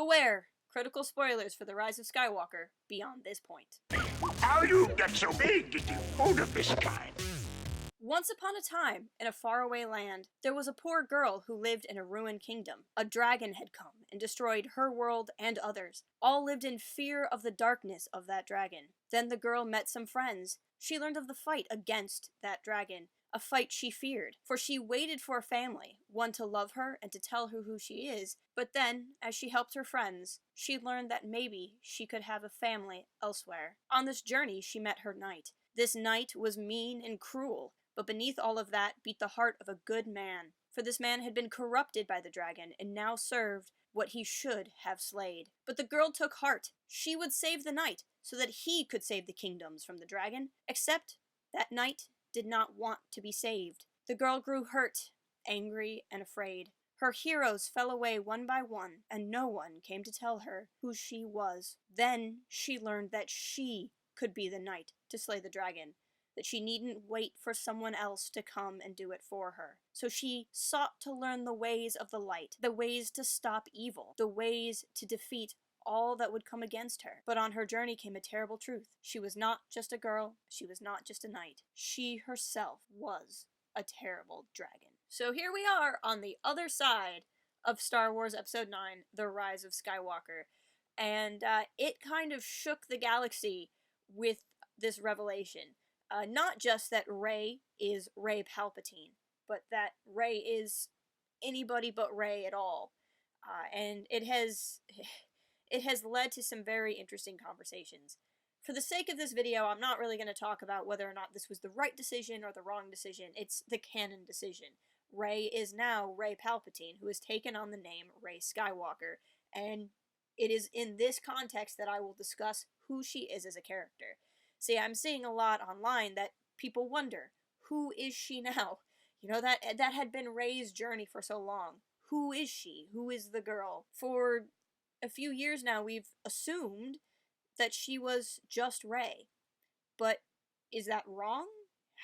Beware! Critical spoilers for the Rise of Skywalker beyond this point. How you get so big and old of this kind? Once upon a time, in a faraway land, there was a poor girl who lived in a ruined kingdom. A dragon had come and destroyed her world and others. All lived in fear of the darkness of that dragon. Then the girl met some friends. She learned of the fight against that dragon, a fight she feared, for she waited for a family, one to love her and to tell her who she is. But then, as she helped her friends, she learned that maybe she could have a family elsewhere. On this journey, she met her knight. This knight was mean and cruel, but beneath all of that beat the heart of a good man. For this man had been corrupted by the dragon, and now served what he should have slayed. But the girl took heart. She would save the knight, so that he could save the kingdoms from the dragon. Except that knight did not want to be saved. The girl grew hurt, angry, and afraid. Her heroes fell away one by one, and no one came to tell her who she was. Then she learned that she could be the knight to slay the dragon, that she needn't wait for someone else to come and do it for her. So she sought to learn the ways of the light, the ways to stop evil, the ways to defeat all that would come against her. But on her journey came a terrible truth. She was not just a girl, she was not just a knight. She herself was a terrible dragon. So here we are on the other side of Star Wars Episode 9, The Rise of Skywalker. And it kind of shook the galaxy with this revelation. Not just that Rey is Rey Palpatine, but that Rey is anybody but Rey at all. And it has led to some very interesting conversations. For the sake of this video, I'm not really going to talk about whether or not this was the right decision or the wrong decision. It's the canon decision. Rey is now Rey Palpatine, who has taken on the name Rey Skywalker, and it is in this context that I will discuss who she is as a character. See, I'm seeing a lot online that people wonder, who is she now? You know, that had been Rey's journey for so long. Who is she? Who is the girl? For a few years now, we've assumed that she was just Rey. But is that wrong?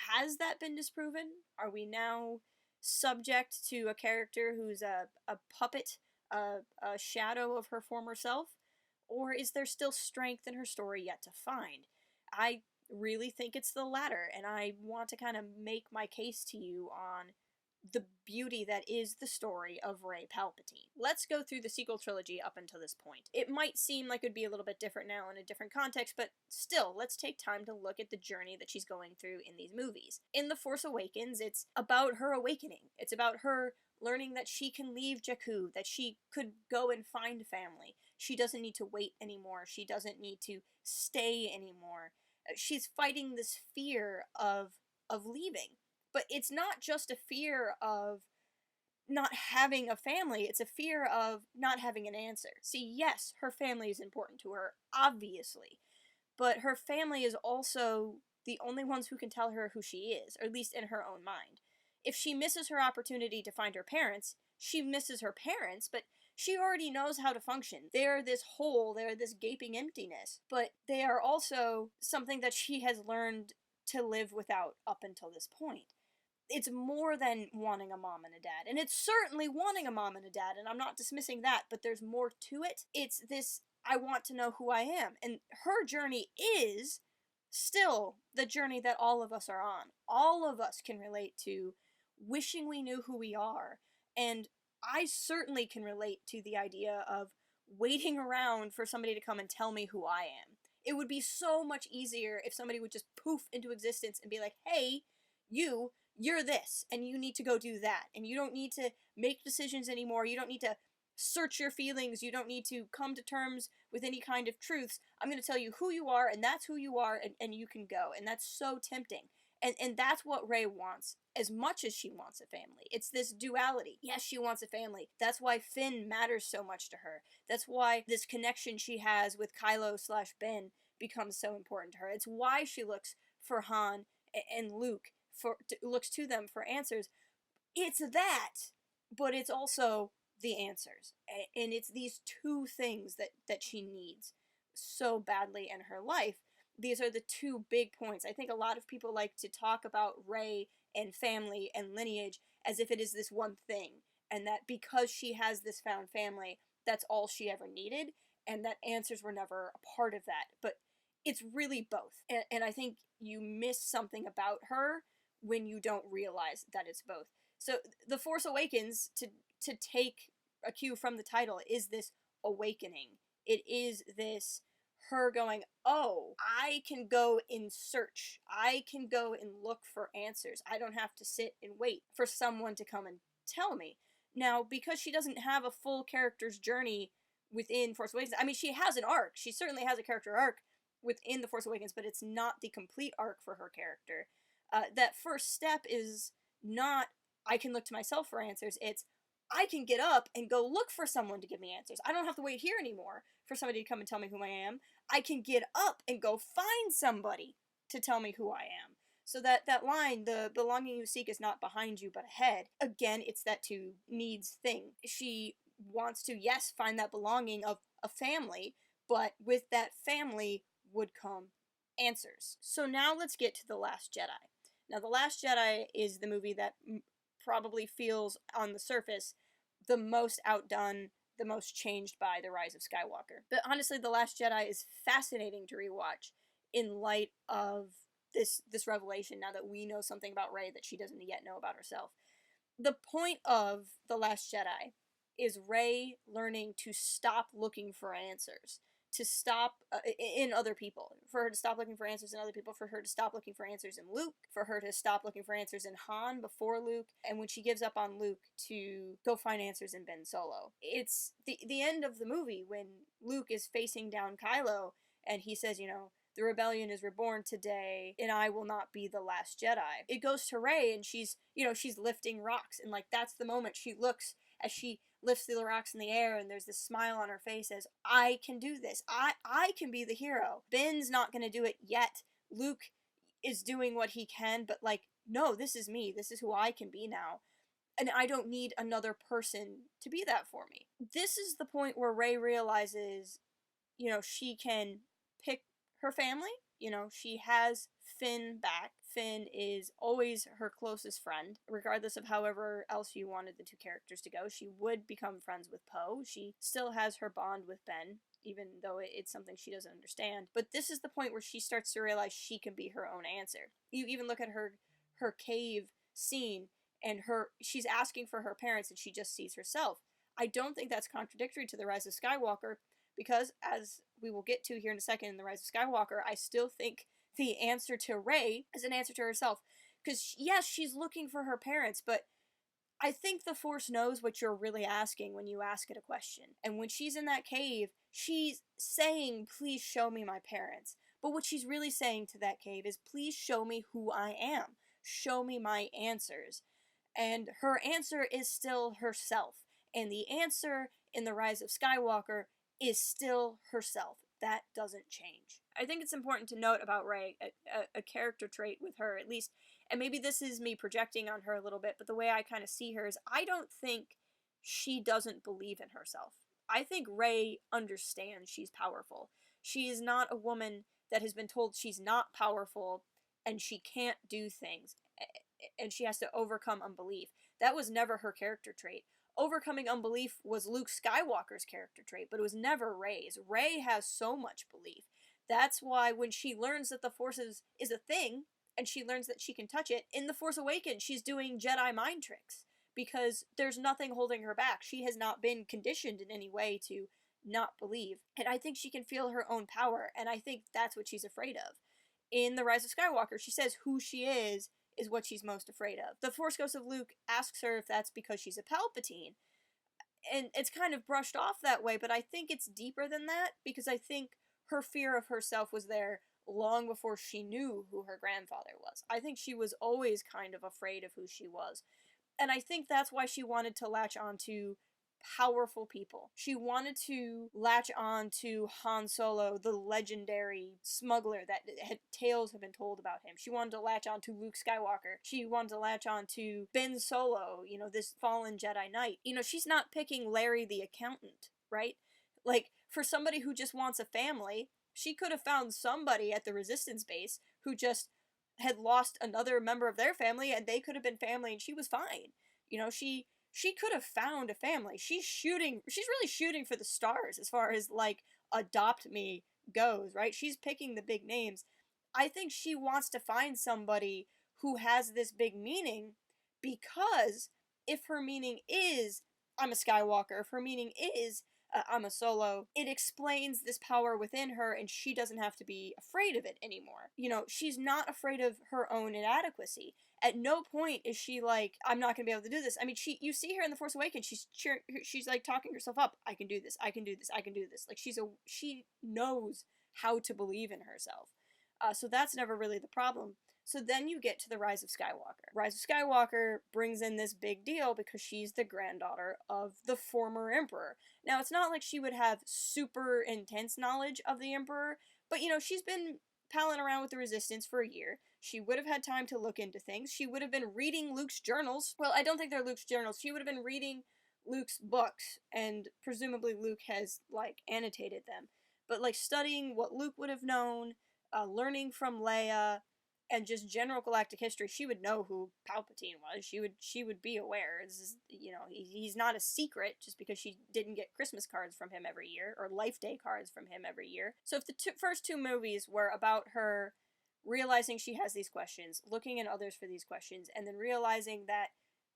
Has that been disproven? Are we now subject to a character who's a puppet, a shadow of her former self? Or is there still strength in her story yet to find? I really think it's the latter, and I want to kind of make my case to you on the beauty that is the story of Rey Palpatine. Let's go through the sequel trilogy up until this point. It might seem like it would be a little bit different now in a different context, but still, let's take time to look at the journey that she's going through in these movies. In The Force Awakens, it's about her awakening. It's about her learning that she can leave Jakku, that she could go and find family. She doesn't need to wait anymore. She doesn't need to stay anymore. She's fighting this fear of leaving. But it's not just a fear of not having a family, it's a fear of not having an answer. See, yes, her family is important to her, obviously. But her family is also the only ones who can tell her who she is, or at least in her own mind. If she misses her opportunity to find her parents, she misses her parents, but she already knows how to function. They're this hole, they're this gaping emptiness, but they are also something that she has learned to live without up until this point. It's more than wanting a mom and a dad, and it's certainly wanting a mom and a dad, and I'm not dismissing that, but there's more to it. It's this, I want to know who I am, and her journey is still the journey that all of us are on. All of us can relate to wishing we knew who we are, and I certainly can relate to the idea of waiting around for somebody to come and tell me who I am. It would be so much easier if somebody would just poof into existence and be like, hey, you're this, and you need to go do that, and you don't need to make decisions anymore, you don't need to search your feelings, you don't need to come to terms with any kind of truths. I'm going to tell you who you are, and that's who you are, and you can go. And that's so tempting. And that's what Rey wants, as much as she wants a family. It's this duality. Yes, she wants a family. That's why Finn matters so much to her. That's why this connection she has with Kylo/Ben becomes so important to her. It's why she looks for Han and Luke, looks to them for answers. It's that, but it's also the answers. And it's these two things that she needs so badly in her life. These are the two big points. I think a lot of people like to talk about Rey and family and lineage as if it is this one thing, and that because she has this found family, that's all she ever needed, and that answers were never a part of that. But it's really both. And I think you miss something about her when you don't realize that it's both. So The Force Awakens, to take a cue from the title, is this awakening. It is this her going, oh, I can go in search. I can go and look for answers. I don't have to sit and wait for someone to come and tell me. Now, because she doesn't have a full character's journey within Force Awakens, I mean, she has an arc. She certainly has a character arc within The Force Awakens, but it's not the complete arc for her character. That first step is not, I can look to myself for answers. It's, I can get up and go look for someone to give me answers. I don't have to wait here anymore for somebody to come and tell me who I am. I can get up and go find somebody to tell me who I am. So that line, the belonging you seek is not behind you but ahead. Again, it's that two needs thing. She wants to, yes, find that belonging of a family, but with that family would come answers. So now let's get to The Last Jedi. Now, The Last Jedi is the movie that probably feels, on the surface, the most outdone, the most changed by The Rise of Skywalker. But honestly, The Last Jedi is fascinating to rewatch in light of this revelation, now that we know something about Rey that she doesn't yet know about herself. The point of The Last Jedi is Rey learning to stop looking for answers, to stop in other people, for her to stop looking for answers in other people, for her to stop looking for answers in Luke, for her to stop looking for answers in Han before Luke, and when she gives up on Luke, to go find answers in Ben Solo. It's the end of the movie when Luke is facing down Kylo and he says, you know, the rebellion is reborn today, and I will not be the last Jedi. It goes to Rey, and she's lifting rocks, and like that's the moment she looks as she lifts the rocks in the air, and there's this smile on her face as, I can do this. I can be the hero. Ben's not gonna do it yet. Luke is doing what he can, but like, no, this is me. This is who I can be now. And I don't need another person to be that for me. This is the point where Rey realizes, you know, she can pick her family. You know, she has Finn back. Finn is always her closest friend, regardless of however else you wanted the two characters to go. She would become friends with Poe. She still has her bond with Ben, even though it's something she doesn't understand. But this is the point where she starts to realize she can be her own answer. You even look at her cave scene, and she's asking for her parents, and she just sees herself. I don't think that's contradictory to The Rise of Skywalker, because, as we will get to here in a second in The Rise of Skywalker, I still think the answer to Rey is an answer to herself. Because, yes, she's looking for her parents, but I think the Force knows what you're really asking when you ask it a question. And when she's in that cave, she's saying, please show me my parents. But what she's really saying to that cave is, please show me who I am. Show me my answers. And her answer is still herself. And the answer in The Rise of Skywalker is still herself. That doesn't change. I think it's important to note about Rey, a character trait with her, at least, and maybe this is me projecting on her a little bit, but the way I kind of see her is, I don't think she doesn't believe in herself. I think Rey understands she's powerful. She is not a woman that has been told she's not powerful and she can't do things, and she has to overcome unbelief. That was never her character trait. Overcoming unbelief was Luke Skywalker's character trait, but it was never Rey's. Rey has so much belief. That's why when she learns that the Force is a thing, and she learns that she can touch it, in The Force Awakens, she's doing Jedi mind tricks, because there's nothing holding her back. She has not been conditioned in any way to not believe. And I think she can feel her own power, and I think that's what she's afraid of. In The Rise of Skywalker, she says who she is what she's most afraid of. The Force Ghost of Luke asks her if that's because she's a Palpatine. And it's kind of brushed off that way, but I think it's deeper than that, because I think her fear of herself was there long before she knew who her grandfather was. I think she was always kind of afraid of who she was. And I think that's why she wanted to latch on to powerful people. She wanted to latch on to Han Solo, the legendary smuggler that tales have been told about him. She wanted to latch on to Luke Skywalker. She wanted to latch on to Ben Solo, you know, this fallen Jedi Knight. You know, she's not picking Larry the accountant, right? Like, for somebody who just wants a family, she could have found somebody at the Resistance base who just had lost another member of their family, and they could have been family, and she was fine. You know, she she could have found a family. She's really shooting for the stars as far as, like, adopt me goes, right? She's picking the big names. I think she wants to find somebody who has this big meaning, because if her meaning is, I'm a Skywalker, if her meaning is, I'm a Solo, it explains this power within her, and she doesn't have to be afraid of it anymore. You know, she's not afraid of her own inadequacy. At no point is she like, I'm not gonna be able to do this. I mean, you see her in The Force Awakens, she's like talking herself up. I can do this, I can do this, I can do this. Like, she knows how to believe in herself. So that's never really the problem. So then you get to the Rise of Skywalker. Rise of Skywalker brings in this big deal because she's the granddaughter of the former Emperor. Now, it's not like she would have super intense knowledge of the Emperor, but, you know, she's been palling around with the Resistance for a year. She would have had time to look into things. She would have been reading Luke's journals. Well, I don't think they're Luke's journals. She would have been reading Luke's books, and presumably Luke has, like, annotated them. But, like, studying what Luke would have known, learning from Leia, and just general galactic history. She would know who Palpatine was. She would be aware. This is, you know, he's not a secret just because she didn't get Christmas cards from him every year, or Life Day cards from him every year. So if the first two movies were about her realizing she has these questions, looking at others for these questions, and then realizing that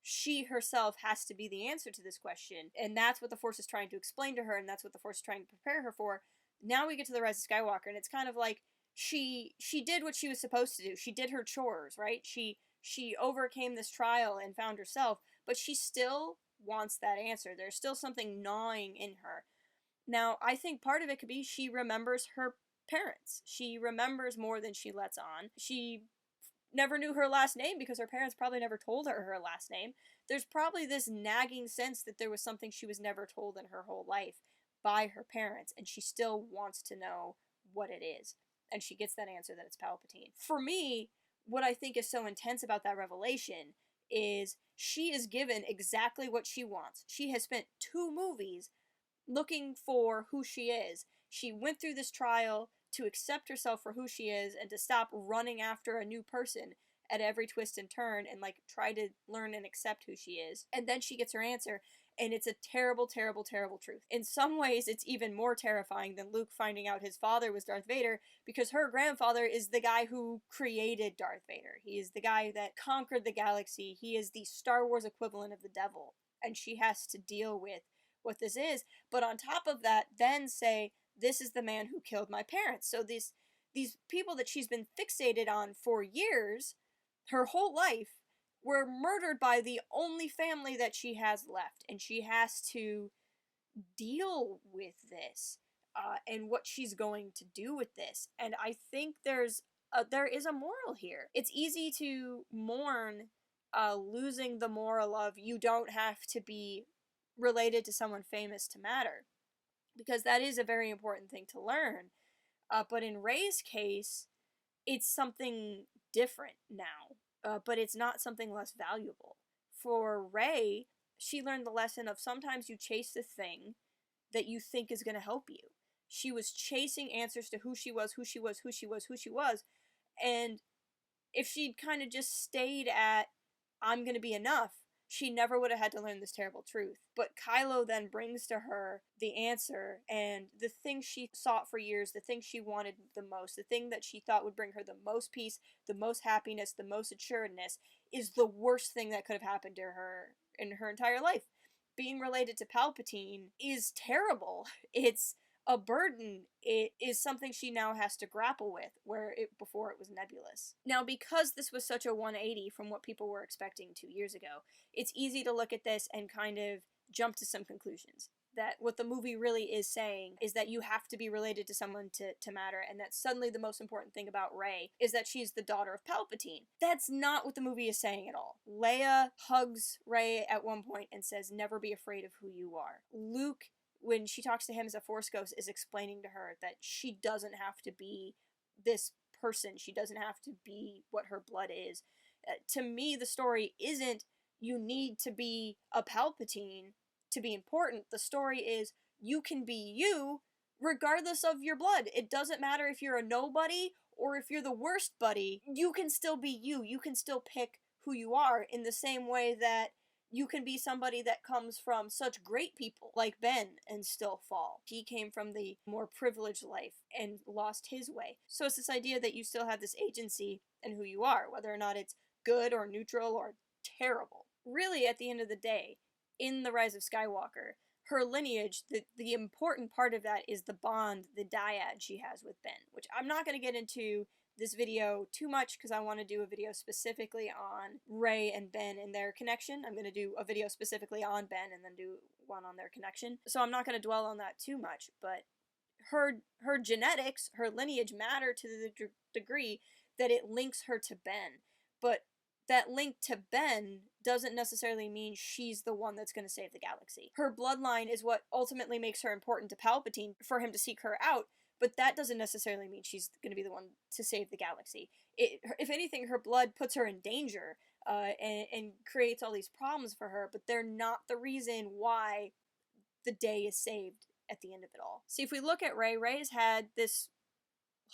she herself has to be the answer to this question, and that's what the Force is trying to explain to her, and that's what the Force is trying to prepare her for, now we get to the Rise of Skywalker, and it's kind of like, she did what she was supposed to do. She did her chores, right? She overcame this trial and found herself, but she still wants that answer. There's still something gnawing in her. Now, I think part of it could be she remembers her parents. She remembers more than she lets on. She never knew her last name because her parents probably never told her her last name. There's probably this nagging sense that there was something she was never told in her whole life by her parents, and she still wants to know what it is. And she gets that answer that it's Palpatine. For me, what I think is so intense about that revelation is she is given exactly what she wants. She has spent 2 movies looking for who she is. She went through this trial to accept herself for who she is and to stop running after a new person at every twist and turn and, like, try to learn and accept who she is. And then she gets her answer, and it's a terrible, terrible, terrible truth. In some ways, it's even more terrifying than Luke finding out his father was Darth Vader, because her grandfather is the guy who created Darth Vader. He is the guy that conquered the galaxy. He is the Star Wars equivalent of the devil, and she has to deal with what this is. But on top of that, then say, this is the man who killed my parents. So these people that she's been fixated on for years, her whole life, were murdered by the only family that she has left, and she has to deal with this, and what she's going to do with this. And I think there is a moral here. It's easy to mourn losing the moral of you don't have to be related to someone famous to matter, because that is a very important thing to learn. But in Rey's case, it's something different now. But it's not something less valuable. For Rey, she learned the lesson of sometimes you chase the thing that you think is going to help you. She was chasing answers to who she was, and if she'd kind of just stayed at, I'm going to be enough, she never would have had to learn this terrible truth. But Kylo then brings to her the answer, and the thing she sought for years, the thing she wanted the most, the thing that she thought would bring her the most peace, the most happiness, the most assuredness, is the worst thing that could have happened to her in her entire life. Being related to Palpatine is terrible. It's a burden. It is something she now has to grapple with, where before it was nebulous. Now, because this was such a 180 from what people were expecting 2 years ago, it's easy to look at this and kind of jump to some conclusions. That what the movie really is saying is that you have to be related to someone to matter, and that suddenly the most important thing about Rey is that she's the daughter of Palpatine. That's not what the movie is saying at all. Leia hugs Rey at one point and says, never be afraid of who you are. Luke, when she talks to him as a Force ghost, is explaining to her that she doesn't have to be this person. She doesn't have to be what her blood is. To me, the story isn't you need to be a Palpatine to be important. The story is you can be you regardless of your blood. It doesn't matter if you're a nobody or if you're the worst buddy. You can still be you. You can still pick who you are, in the same way that You can be somebody that comes from such great people like Ben and still fall. He came from the more privileged life and lost his way. So it's this idea that you still have this agency in who you are, whether or not it's good or neutral or terrible. Really, at the end of the day, in The Rise of Skywalker, her lineage, the important part of that is the bond, the dyad she has with Ben, which I'm not going to get into this video too much because I want to do a video specifically on Rey and Ben and their connection. I'm going to do a video specifically on Ben and then do one on their connection. So I'm not going to dwell on that too much, but her genetics, her lineage matter to the degree that it links her to Ben. But that link to Ben doesn't necessarily mean she's the one that's going to save the galaxy. Her bloodline is what ultimately makes her important to Palpatine for him to seek her out, but that doesn't necessarily mean she's going to be the one to save the galaxy. If anything, her blood puts her in danger and creates all these problems for her, but they're not the reason why the day is saved at the end of it all. See, if we look at Rey, Rey's had this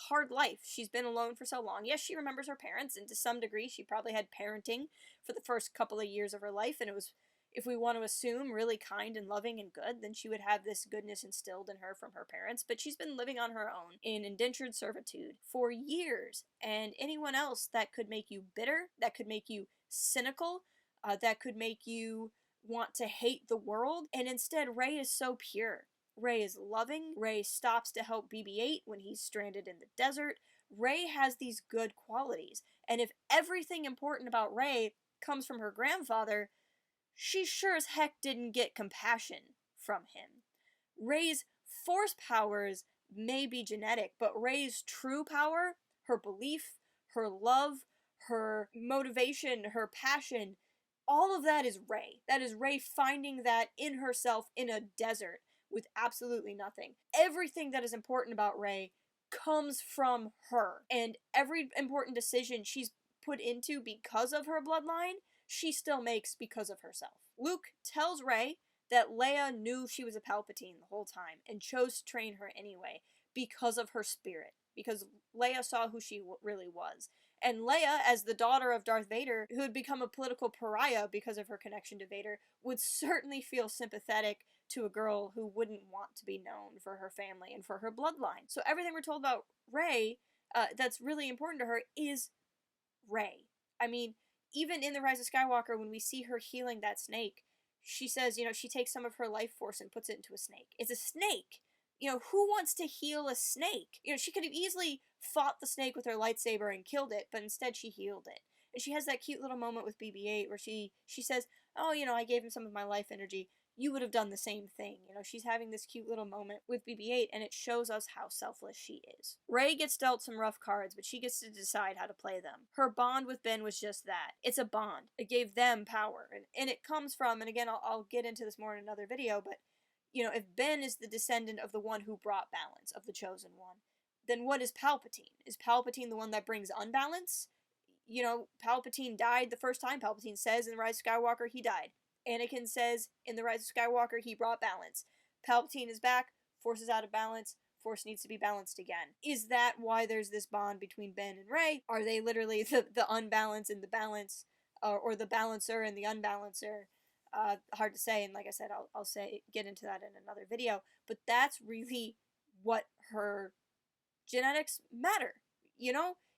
hard life. She's been alone for so long. Yes, she remembers her parents, and to some degree she probably had parenting for the first couple of years of her life, and it was, if we want to assume, really kind and loving and good, then she would have this goodness instilled in her from her parents. But she's been living on her own in indentured servitude for years, and anyone else that could make you bitter, that could make you cynical, that could make you want to hate the world, and instead Rey is so pure. Rey is loving. Rey stops to help BB-8 when he's stranded in the desert. Rey has these good qualities, and if everything important about Rey comes from her grandfather, she sure as heck didn't get compassion from him. Rey's force powers may be genetic, but Rey's true power, her belief, her love, her motivation, her passion, all of that is Rey. That is Rey finding that in herself in a desert with absolutely nothing. Everything that is important about Rey comes from her, and every important decision she's put into because of her bloodline, she still makes because of herself. Luke tells Rey that Leia knew she was a Palpatine the whole time and chose to train her anyway because of her spirit, because Leia saw who she really was. And Leia, as the daughter of Darth Vader, who had become a political pariah because of her connection to Vader, would certainly feel sympathetic to a girl who wouldn't want to be known for her family and for her bloodline. So everything we're told about Rey that's really important to her is Rey. I mean, even in The Rise of Skywalker, when we see her healing that snake, she says, she takes some of her life force and puts it into a snake. It's a snake! Who wants to heal a snake? She could have easily fought the snake with her lightsaber and killed it, but instead she healed it. And she has that cute little moment with BB-8 where she says, oh, I gave him some of my life energy. You would have done the same thing. She's having this cute little moment with BB-8, and it shows us how selfless she is. Rey gets dealt some rough cards, but she gets to decide how to play them. Her bond with Ben was just that. It's a bond. It gave them power. And it comes from, and again, I'll get into this more in another video, but if Ben is the descendant of the one who brought balance, of the chosen one, then what is Palpatine? Is Palpatine the one that brings unbalance? Palpatine died the first time. Palpatine says in The Rise of Skywalker he died. Anakin says in The Rise of Skywalker he brought balance. Palpatine is back, Force is out of balance, Force needs to be balanced again. Is that why there's this bond between Ben and Rey? Are they literally the unbalance and the balance, or the balancer and the unbalancer? Hard to say, and like I said, I'll get into that in another video, but that's really what her genetics matter.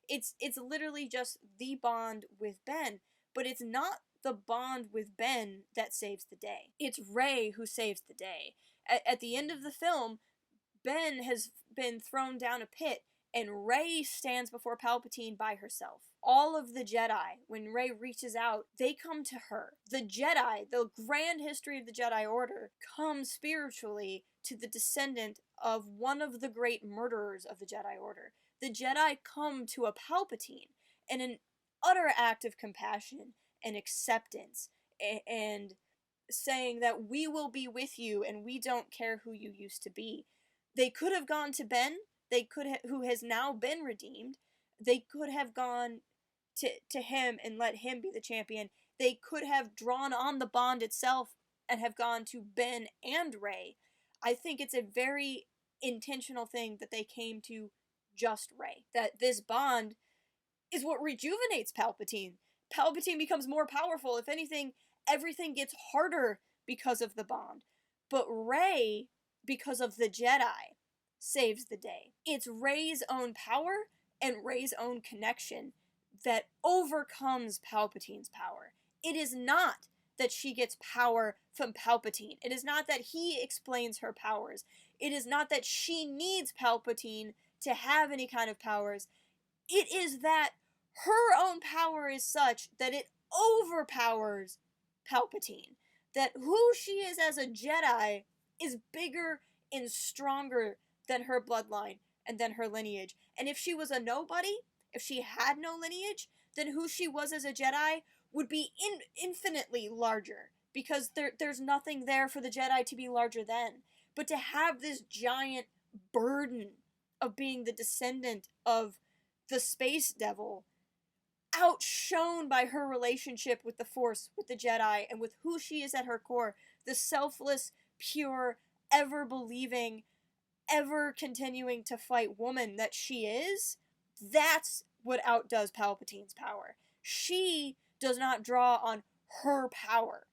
It's literally just the bond with Ben, but it's not the bond with Ben that saves the day. It's Rey who saves the day. At the end of the film, Ben has been thrown down a pit, and Rey stands before Palpatine by herself. All of the Jedi, when Rey reaches out, they come to her. The Jedi, the grand history of the Jedi Order, comes spiritually to the descendant of one of the great murderers of the Jedi Order. The Jedi come to a Palpatine in an utter act of compassion and acceptance, and saying that we will be with you and we don't care who you used to be. They could have gone to Ben, who has now been redeemed. They could have gone to him and let him be the champion. They could have drawn on the bond itself and have gone to Ben and Rey. I think it's a very intentional thing that they came to just Rey. That this bond is what rejuvenates Palpatine. Palpatine becomes more powerful. If anything, everything gets harder because of the bond. But Rey, because of the Jedi, saves the day. It's Rey's own power and Rey's own connection that overcomes Palpatine's power. It is not that she gets power from Palpatine. It is not that he explains her powers. It is not that she needs Palpatine to have any kind of powers. It is that her own power is such that it overpowers Palpatine. That who she is as a Jedi is bigger and stronger than her bloodline and than her lineage. And if she was a nobody, if she had no lineage, then who she was as a Jedi would be infinitely larger, because there's nothing there for the Jedi to be larger than. But to have this giant burden of being the descendant of the space devil, outshone by her relationship with the Force, with the Jedi, and with who she is at her core, the selfless, pure, ever-believing, ever-continuing to fight woman that she is, that's what outdoes Palpatine's power. She does not draw on her power.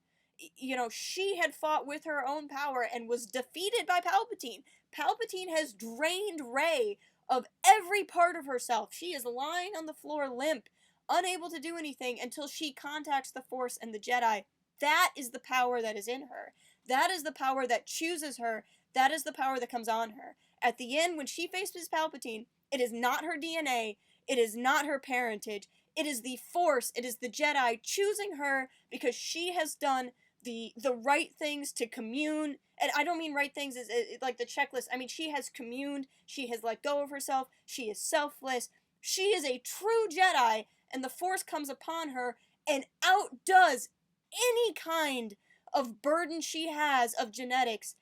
You know, she had fought with her own power and was defeated by Palpatine. Palpatine has drained Rey of every part of herself. She is lying on the floor limp, unable to do anything until she contacts the Force and the Jedi. That is the power that is in her. That is the power that chooses her. That is the power that comes on her. At the end, when she faces Palpatine, it is not her DNA. It is not her parentage. It is the Force. It is the Jedi choosing her because she has done the right things to commune. And I don't mean right things as like the checklist. I mean, she has communed. She has let go of herself. She is selfless. She is a true Jedi, and the Force comes upon her and outdoes any kind of burden she has of genetics.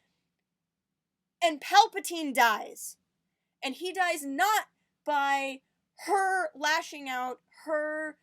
And Palpatine dies. And he dies not by her lashing out, her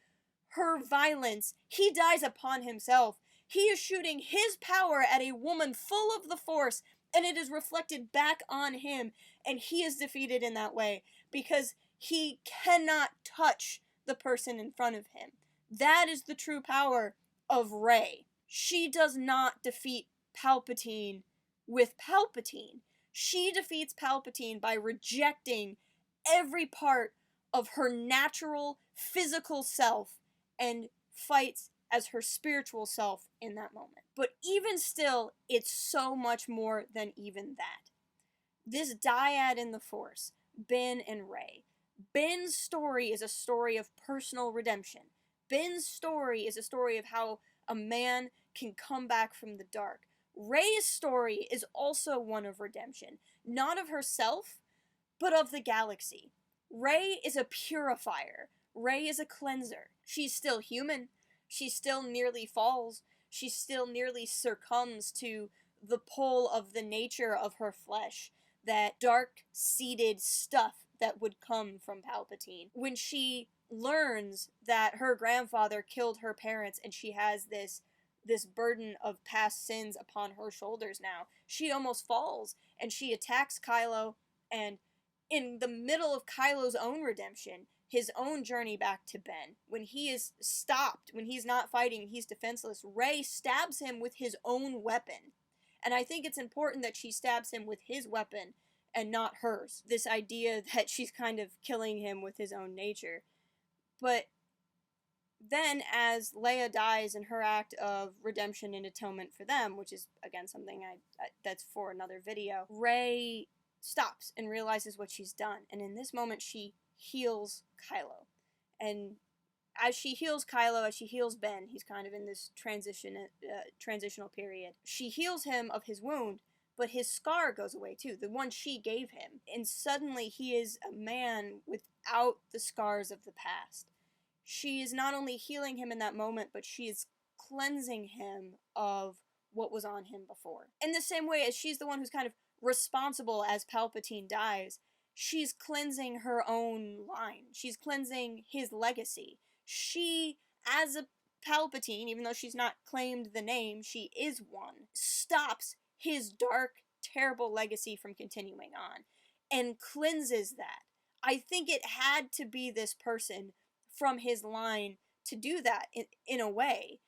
violence. He dies upon himself. He is shooting his power at a woman full of the Force, and it is reflected back on him, and he is defeated in that way, because he cannot touch the person in front of him. That is the true power of Rey. She does not defeat Palpatine with Palpatine. She defeats Palpatine by rejecting every part of her natural, physical self and fights as her spiritual self in that moment. But even still, it's so much more than even that. This dyad in the Force, Ben and Rey. Ben's story is a story of personal redemption. Ben's story is a story of how a man can come back from the dark. Rey's story is also one of redemption, not of herself, but of the galaxy. Rey is a purifier. Rey is a cleanser. She's still human. She still nearly falls. She still nearly succumbs to the pull of the nature of her flesh, that dark-seated stuff that would come from Palpatine. When she learns that her grandfather killed her parents and she has this burden of past sins upon her shoulders now, she almost falls, and she attacks Kylo, and in the middle of Kylo's own redemption, his own journey back to Ben, when he is stopped, when he's not fighting, he's defenseless, Rey stabs him with his own weapon. And I think it's important that she stabs him with his weapon and not hers. This idea that she's kind of killing him with his own nature. But then, as Leia dies in her act of redemption and atonement for them, which is, again, something that's for another video, Rey stops and realizes what she's done. And in this moment, she heals Kylo. And as she heals Kylo, as she heals Ben, he's kind of in this transitional period. She heals him of his wound, but his scar goes away too, the one she gave him. And suddenly he is a man without the scars of the past. She is not only healing him in that moment, but she is cleansing him of what was on him before. In the same way as she's the one who's kind of responsible as Palpatine dies, she's cleansing her own line. She's cleansing his legacy. She, as a Palpatine, even though she's not claimed the name, she is one, stops his dark, terrible legacy from continuing on and cleanses that. I think it had to be this person from his line to do that in a way,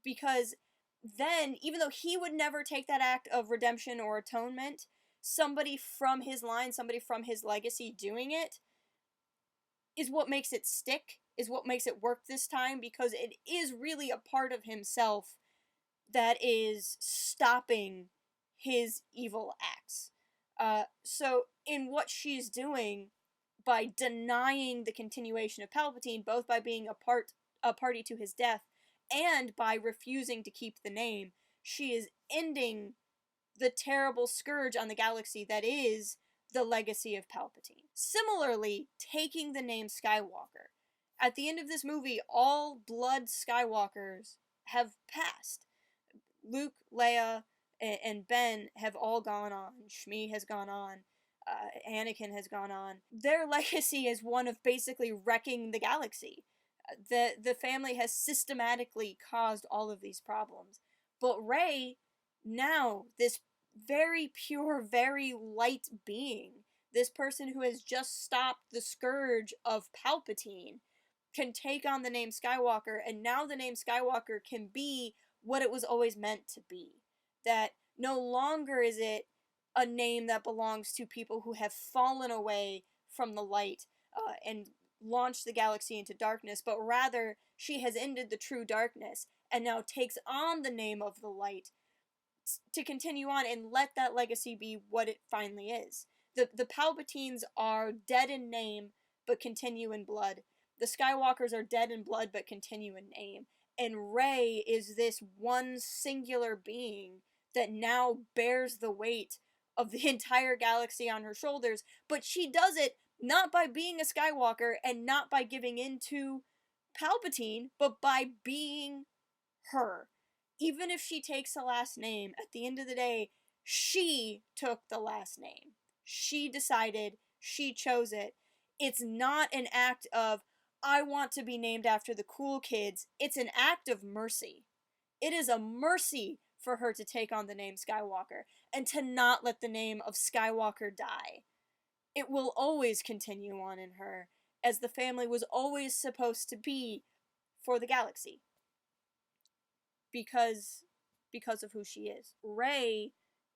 because then, even though he would never take that act of redemption or atonement, somebody from his line, somebody from his legacy doing it is what makes it stick, is what makes it work this time, because it is really a part of himself that is stopping his evil acts. So in what she's doing, by denying the continuation of Palpatine, both by being a party to his death and by refusing to keep the name, she is ending the terrible scourge on the galaxy that is the legacy of Palpatine. Similarly, taking the name Skywalker. At the end of this movie, all blood Skywalkers have passed. Luke, Leia, and Ben have all gone on. Shmi has gone on. Anakin has gone on. Their legacy is one of basically wrecking the galaxy. The family has systematically caused all of these problems. But Rey, now, this very pure, very light being, this person who has just stopped the scourge of Palpatine, can take on the name Skywalker, and now the name Skywalker can be what it was always meant to be. That no longer is it a name that belongs to people who have fallen away from the light and launched the galaxy into darkness, but rather she has ended the true darkness and now takes on the name of the light to continue on and let that legacy be what it finally is. The Palpatines are dead in name but continue in blood. The Skywalkers are dead in blood but continue in name. And Rey is this one singular being that now bears the weight of the entire galaxy on her shoulders, but she does it not by being a Skywalker and not by giving in to Palpatine, but by being her. Even if she takes the last name, at the end of the day, she took the last name. She decided, she chose it. It's not an act of, I want to be named after the cool kids. It's an act of mercy. It is a mercy for her to take on the name Skywalker and to not let the name of Skywalker die. It will always continue on in her, as the family was always supposed to be for the galaxy. Because of who she is. Rey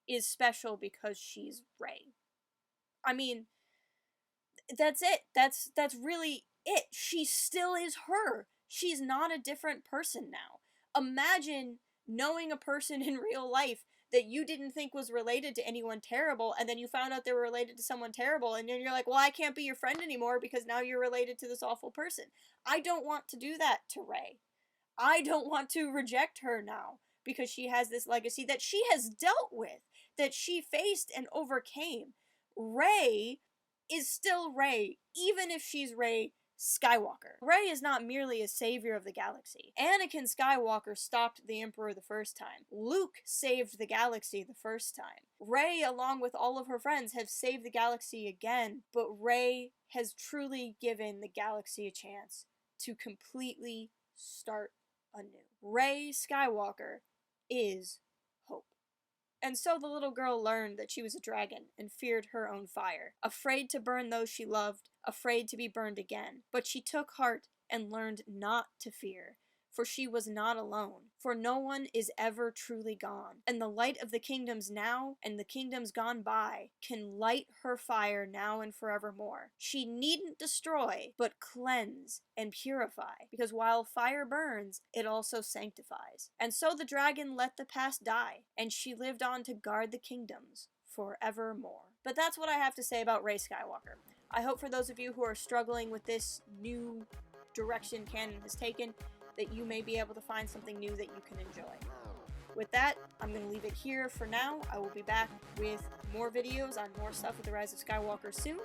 is special because she's Rey. I mean, that's it. That's really it. She still is her. She's not a different person now. Imagine knowing a person in real life that you didn't think was related to anyone terrible, and then you found out they were related to someone terrible, and then you're like, well, I can't be your friend anymore because now you're related to this awful person. I don't want to do that to Rey. I don't want to reject her now because she has this legacy that she has dealt with, that she faced and overcame. Rey is still Rey, even if she's Rey Skywalker. Rey is not merely a savior of the galaxy. Anakin Skywalker stopped the Emperor the first time. Luke saved the galaxy the first time. Rey, along with all of her friends, have saved the galaxy again, but Rey has truly given the galaxy a chance to completely start anew. Rey Skywalker is hope. And so the little girl learned that she was a dragon and feared her own fire, afraid to burn those she loved, afraid to be burned again. But she took heart and learned not to fear, for she was not alone, for no one is ever truly gone. And the light of the kingdoms now and the kingdoms gone by can light her fire now and forevermore. She needn't destroy, but cleanse and purify, because while fire burns, it also sanctifies. And so the dragon let the past die, and she lived on to guard the kingdoms forevermore. But that's what I have to say about Rey Skywalker. I hope for those of you who are struggling with this new direction canon has taken, that you may be able to find something new that you can enjoy. With that, I'm going to leave it here for now. I will be back with more videos on more stuff with the Rise of Skywalker soon.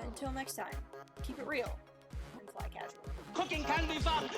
Until next time, keep it real and fly casual. Cooking can be fun!